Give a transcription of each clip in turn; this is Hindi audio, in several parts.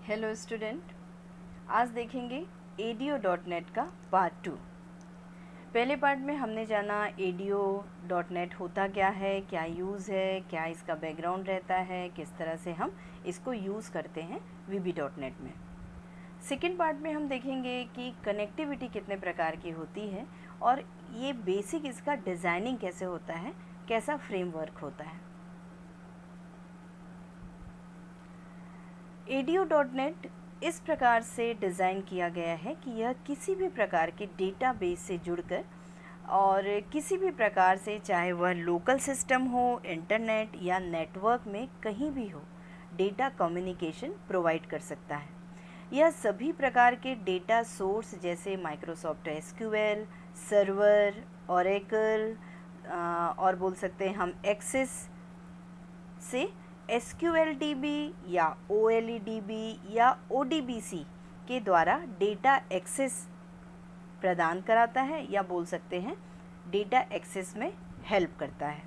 हेलो स्टूडेंट, आज देखेंगे ADO.NET का पार्ट 2। पहले पार्ट में हमने जाना ADO.NET होता क्या है, क्या यूज़ है, क्या इसका बैकग्राउंड रहता है, किस तरह से हम इसको यूज़ करते हैं VB.NET में। सेकेंड पार्ट में हम देखेंगे कि कनेक्टिविटी कितने प्रकार की होती है और ये बेसिक इसका डिज़ाइनिंग कैसे होता है, कैसा फ्रेमवर्क होता है। ADO.NET इस प्रकार से डिज़ाइन किया गया है कि यह किसी भी प्रकार के डेटाबेस से जुड़कर और किसी भी प्रकार से, चाहे वह लोकल सिस्टम हो, इंटरनेट या नेटवर्क में कहीं भी हो, डेटा कम्युनिकेशन प्रोवाइड कर सकता है। यह सभी प्रकार के डेटा सोर्स जैसे माइक्रोसॉफ्ट SQL, सर्वर, ओरेकल और बोल सकते हैं हम एक्सेस से SQLDB या OLEDB या ODBC के द्वारा डेटा एक्सेस प्रदान कराता है या बोल सकते हैं डेटा एक्सेस में हेल्प करता है।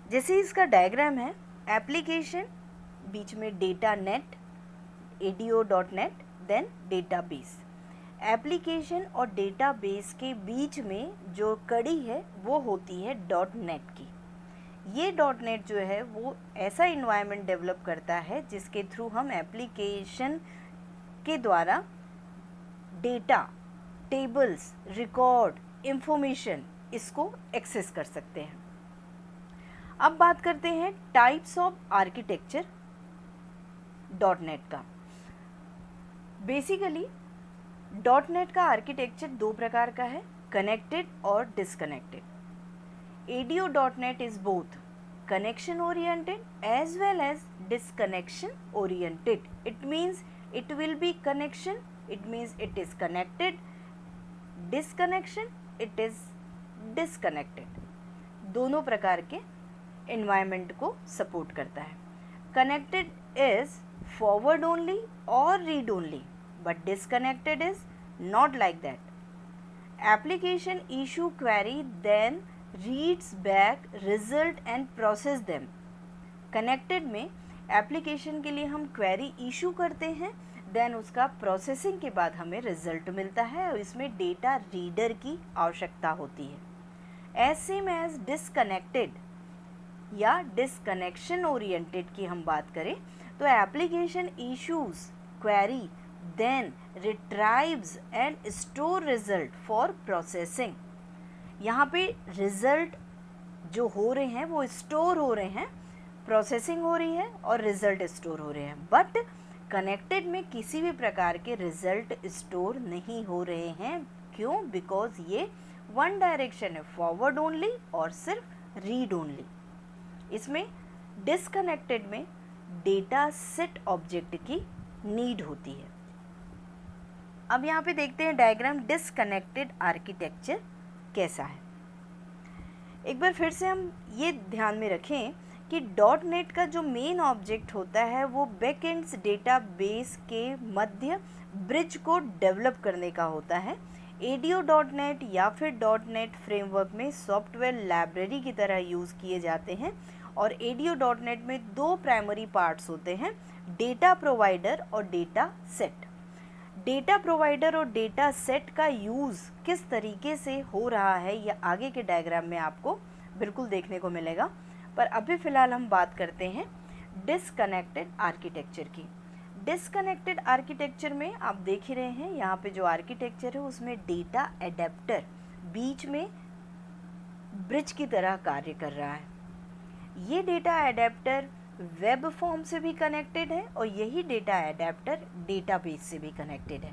जैसे इसका डायग्राम है, एप्लीकेशन, बीच में data net, ADO.NET, then database. Application और डेटाबेस के बीच में जो कड़ी है वो होती है .NET की। ये .NET जो है वो ऐसा इन्वायरमेंट डेवलप करता है जिसके थ्रू हम एप्लीकेशन के द्वारा डेटा, टेबल्स, रिकॉर्ड, इंफॉर्मेशन इसको एक्सेस कर सकते हैं। अब बात करते हैं टाइप्स ऑफ आर्किटेक्चर .NET का। बेसिकली .NET का आर्किटेक्चर दो प्रकार का है, कनेक्टेड और disconnected. ADO.NET is both connection oriented as well as disconnection oriented. It means it will be connection, it means it is connected. Disconnection, it is disconnected. दोनों प्रकार के environment को support करता है। Connected is forward only or read only, but disconnected is not like that. Application issue query then reads back result and process them. Connected में एप्लीकेशन के लिए हम क्वेरी इशू करते हैं, देन उसका प्रोसेसिंग के बाद हमें रिजल्ट मिलता है और इसमें डेटा रीडर की आवश्यकता होती है। एज सेम एज डिसकनेक्टेड या डिसकनेक्शन ओरिएंटेड की हम बात करें तो application issues query, then retrieves and store result for processing. यहाँ पे रिज़ल्ट जो हो रहे हैं वो स्टोर हो रहे हैं, प्रोसेसिंग हो रही है और रिज़ल्ट स्टोर हो रहे हैं। बट कनेक्टेड में किसी भी प्रकार के रिज़ल्ट स्टोर नहीं हो रहे हैं। क्यों? बिकॉज ये वन डायरेक्शन है, फॉरवर्ड ओनली और सिर्फ रीड ओनली। इसमें डिसकनेक्टेड में डेटा सेट ऑब्जेक्ट की नीड होती है। अब यहाँ पे देखते हैं डायग्राम डिसकनेक्टेड आर्किटेक्चर कैसा है। एक बार फिर से हम ये ध्यान में रखें कि .NET का जो मेन ऑब्जेक्ट होता है वो बैकएंड्स डेटाबेस के मध्य ब्रिज को डेवलप करने का होता है। ADO.NET या फिर .NET फ्रेमवर्क में सॉफ्टवेयर लाइब्रेरी की तरह यूज़ किए जाते हैं और ADO.NET में दो प्राइमरी पार्ट्स होते हैं, डेटा प्रोवाइडर और डेटा सेट। डेटा प्रोवाइडर और डेटा सेट का यूज़ किस तरीके से हो रहा है यह आगे के डायग्राम में आपको बिल्कुल देखने को मिलेगा, पर अभी फ़िलहाल हम बात करते हैं डिसकनेक्टेड आर्किटेक्चर की। डिसकनेक्टेड आर्किटेक्चर में आप देख ही रहे हैं, यहाँ पे जो आर्किटेक्चर है उसमें डेटा एडेप्टर बीच में ब्रिज की तरह कार्य कर रहा है। ये डेटा एडेप्टर वेब फॉर्म से भी कनेक्टेड है और यही डेटा एडेप्टर डेटाबेस से भी कनेक्टेड है।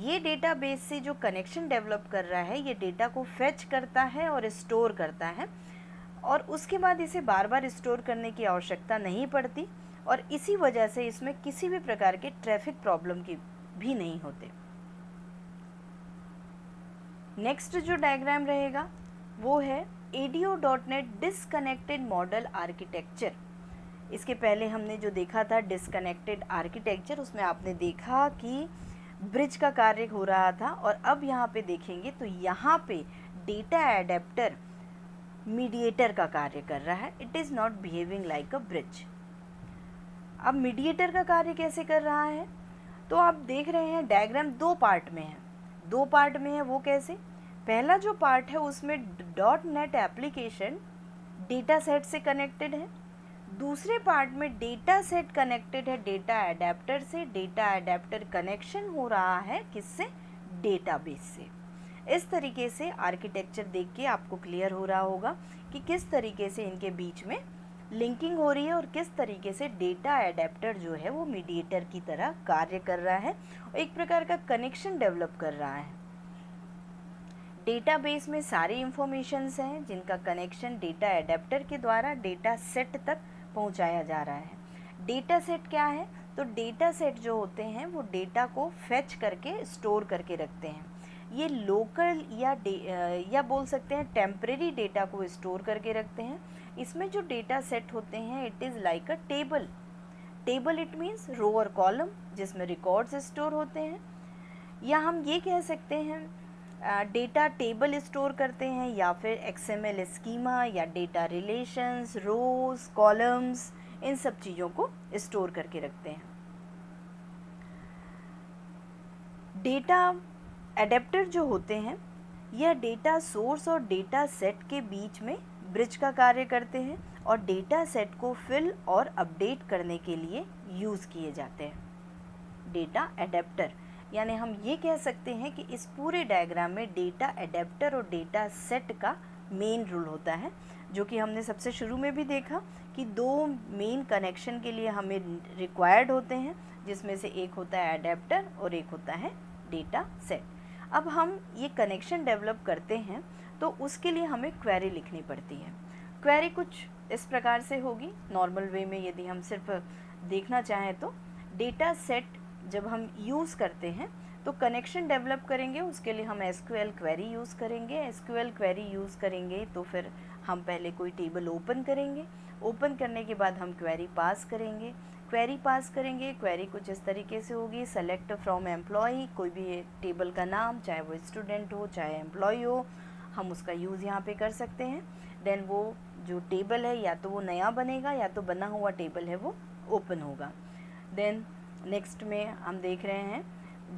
ये डेटाबेस से जो कनेक्शन डेवलप कर रहा है ये डेटा को फेच करता है और स्टोर करता है और उसके बाद इसे बार बार स्टोर करने की आवश्यकता नहीं पड़ती और इसी वजह से इसमें किसी भी प्रकार के ट्रैफिक प्रॉब्लम की भी नहीं होते। नेक्स्ट जो डायग्राम रहेगा वो है ADO.NET डिसकनेक्टेड मॉडल आर्किटेक्चर। इसके पहले हमने जो देखा था डिसकनेक्टेड आर्किटेक्चर, उसमें आपने देखा कि ब्रिज का कार्य हो रहा था और अब यहाँ पे देखेंगे तो यहाँ पे डेटा एडेप्टर मीडिएटर का कार्य कर रहा है। It is not behaving like a bridge. अब मीडिएटर का कार्य कैसे कर रहा है, तो आप देख रहे हैं डायग्राम दो पार्ट में है, दो पार्ट में है। वो कैसे, पहला जो पार्ट है उसमें dot net application data set से कनेक्टेड है, दूसरे पार्ट में डेटा सेट कनेक्टेड है डेटा एडेप्टर से, डेटा एडेप्टर कनेक्शन हो रहा है किससे, डेटाबेस से। इस तरीके से आर्किटेक्चर देख के आपको क्लियर हो रहा होगा कि किस तरीके से इनके बीच में लिंकिंग हो रही है और किस तरीके से डेटा एडेप्टर जो है वो मीडिएटर की तरह कार्य कर रहा है और एक प्रकार का कनेक्शन डेवलप कर रहा है। डेटाबेस में सारी इंफॉर्मेशंस हैं जिनका कनेक्शन डेटा एडेप्टर के द्वारा डेटा सेट तक पहुंचाया जा रहा है। डेटा सेट क्या है, तो डेटा सेट जो होते हैं वो डेटा को फेच करके स्टोर करके रखते हैं। ये लोकल या बोल सकते हैं टेम्परेरी डेटा को स्टोर करके रखते हैं। इसमें जो डेटा सेट होते हैं it is like a table. Table it means row और कॉलम जिसमें रिकॉर्ड्स स्टोर होते हैं, या हम ये कह सकते हैं डेटा टेबल स्टोर करते हैं, या फिर एक्सएमएल स्कीमा या डेटा रिलेशंस, रोज, कॉलम्स, इन सब चीज़ों को स्टोर करके रखते हैं। डेटा एडेप्टर जो होते हैं यह डेटा सोर्स और डेटा सेट के बीच में ब्रिज का कार्य करते हैं और डेटा सेट को फिल और अपडेट करने के लिए यूज़ किए जाते हैं। डेटा एडेप्टर यानी हम ये कह सकते हैं कि इस पूरे डायग्राम में डेटा एडेप्टर और डेटा सेट का मेन रोल होता है, जो कि हमने सबसे शुरू में भी देखा कि दो मेन कनेक्शन के लिए हमें रिक्वायर्ड होते हैं, जिसमें से एक होता है एडेप्टर और एक होता है डेटा सेट। अब हम ये कनेक्शन डेवलप करते हैं तो उसके लिए हमें क्वेरी लिखनी पड़ती है। क्वेरी कुछ इस प्रकार से होगी, नॉर्मल वे में यदि हम सिर्फ देखना चाहें तो डेटा सेट जब हम यूज़ करते हैं तो कनेक्शन डेवलप करेंगे, उसके लिए हम एसक्यूएल क्वेरी यूज़ करेंगे। एसक्यूएल क्वेरी यूज़ करेंगे तो फिर हम पहले कोई टेबल ओपन करेंगे, ओपन करने के बाद हम क्वेरी पास करेंगे। क्वेरी कुछ इस तरीके से होगी, सेलेक्ट फ्रॉम एम्प्लॉय, कोई भी टेबल का नाम, चाहे वो स्टूडेंट हो चाहे एम्प्लॉय हो, हम उसका यूज़ यहाँ पे कर सकते हैं। देन वो जो टेबल है या तो वो नया बनेगा या तो बना हुआ टेबल है वो ओपन होगा। देन नेक्स्ट में हम देख रहे हैं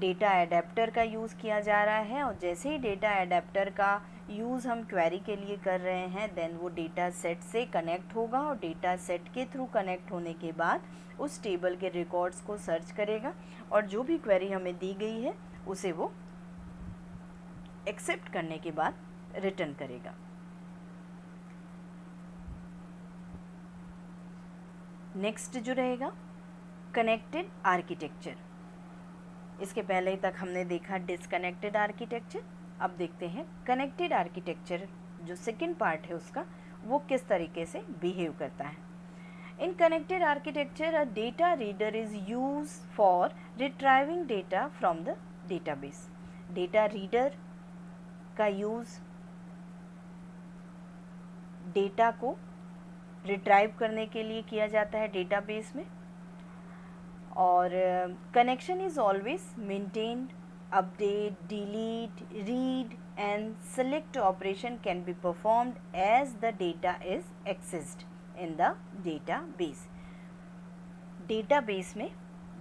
डेटा एडेप्टर का यूज़ किया जा रहा है, और जैसे ही डेटा एडेप्टर का यूज़ हम क्वेरी के लिए कर रहे हैं देन वो डेटा सेट से कनेक्ट होगा, और डेटा सेट के थ्रू कनेक्ट होने के बाद उस टेबल के रिकॉर्ड्स को सर्च करेगा और जो भी क्वेरी हमें दी गई है उसे वो एक्सेप्ट करने के बाद रिटर्न करेगा। नेक्स्ट जो रहेगा कनेक्टेड आर्किटेक्चर। इसके पहले तक हमने देखा डिसकनेक्टेड आर्किटेक्चर, अब देखते हैं कनेक्टेड आर्किटेक्चर जो सेकंड पार्ट है उसका वो किस तरीके से बिहेव करता है। In connected architecture a data reader is use for retrieving data from the database. Data reader का यूज़ डेटा को रिट्राइव करने के लिए किया जाता है डेटाबेस में, और connection is always maintained, update, delete, read and select operation can be performed as the data is accessed in the database. Database में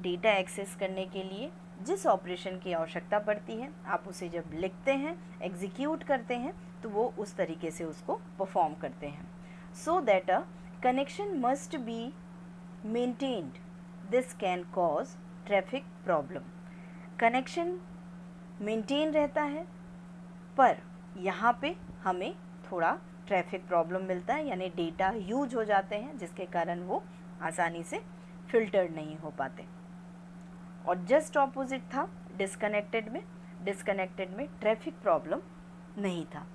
डेटा एक्सेस करने के लिए जिस ऑपरेशन की आवश्यकता पड़ती है आप उसे जब लिखते हैं, एग्जीक्यूट करते हैं तो वो उस तरीके से उसको परफॉर्म करते हैं। So that a connection must be maintained, this can cause traffic problem. Connection maintain रहता है पर यहाँ पे हमें थोड़ा ट्रैफिक प्रॉब्लम मिलता है, यानी डेटा यूज हो जाते हैं जिसके कारण वो आसानी से फिल्टर्ड नहीं हो पाते। और जस्ट ऑपोजिट था डिस्कनेक्टेड में ट्रैफिक प्रॉब्लम नहीं था।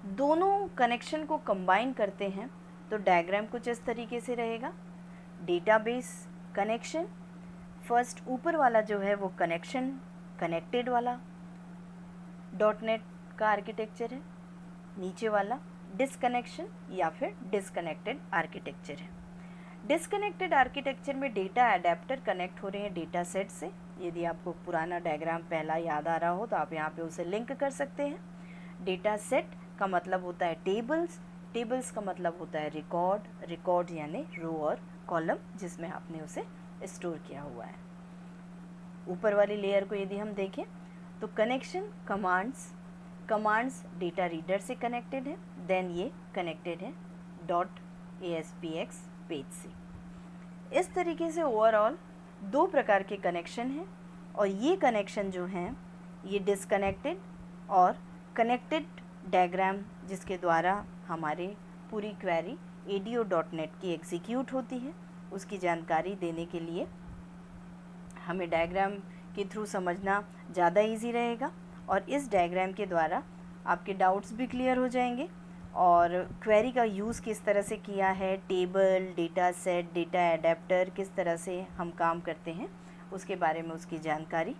दोनों कनेक्शन को कंबाइन करते हैं तो डायग्राम कुछ इस तरीके से रहेगा। डेटाबेस कनेक्शन, फर्स्ट ऊपर वाला जो है वो कनेक्शन कनेक्टेड वाला डॉटनेट का आर्किटेक्चर है, नीचे वाला डिस्कनेक्शन या फिर डिस्कनेक्टेड आर्किटेक्चर है। डिस्कनेक्टेड आर्किटेक्चर में डेटा एडेप्टर कनेक्ट हो रहे हैं डेटा सेट से। यदि आपको पुराना डायग्राम पहला याद आ रहा हो तो आप यहाँ पे उसे लिंक कर सकते हैं। डेटा सेट का मतलब होता है टेबल्स, टेबल्स का मतलब होता है रिकॉर्ड, रिकॉर्ड यानी रो और कॉलम जिसमें आपने उसे स्टोर किया हुआ है। ऊपर वाली लेयर को यदि हम देखें तो कनेक्शन कमांड्स डेटा रीडर से कनेक्टेड है, देन ये कनेक्टेड है .aspx पेज से। इस तरीके से ओवरऑल दो प्रकार के कनेक्शन हैं और ये कनेक्शन जो हैं ये डिसकनेक्टेड और कनेक्टेड डायग्राम जिसके द्वारा हमारे पूरी क्वेरी ADO.NET की एग्जीक्यूट होती है उसकी जानकारी देने के लिए हमें डायग्राम के थ्रू समझना ज़्यादा इजी रहेगा और इस डायग्राम के द्वारा आपके डाउट्स भी क्लियर हो जाएंगे और क्वेरी का यूज़ किस तरह से किया है, table, data set, data adapter किस तरह से हम काम करते हैं उसके बारे में उसकी जानकारी।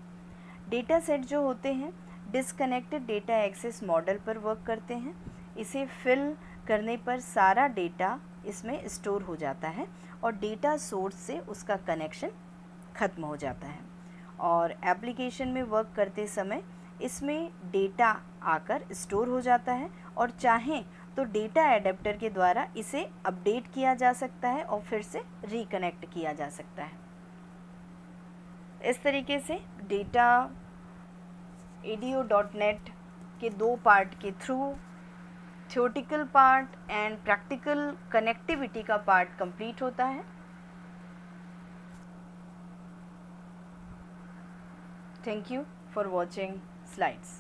डेटा सेट जो होते हैं डिसकनेक्टेड डेटा एक्सेस मॉडल पर वर्क करते हैं। इसे फिल करने पर सारा डेटा इसमें स्टोर हो जाता है और डेटा सोर्स से उसका कनेक्शन ख़त्म हो जाता है और एप्लीकेशन में वर्क करते समय इसमें डेटा आकर स्टोर हो जाता है और चाहें तो डेटा एडेप्टर के द्वारा इसे अपडेट किया जा सकता है और फिर से रिकनेक्ट किया जा सकता है। इस तरीके से डेटा ADO.NET के दो पार्ट के through theoretical part and practical connectivity का पार्ट कंप्लीट होता है। Thank you for watching slides.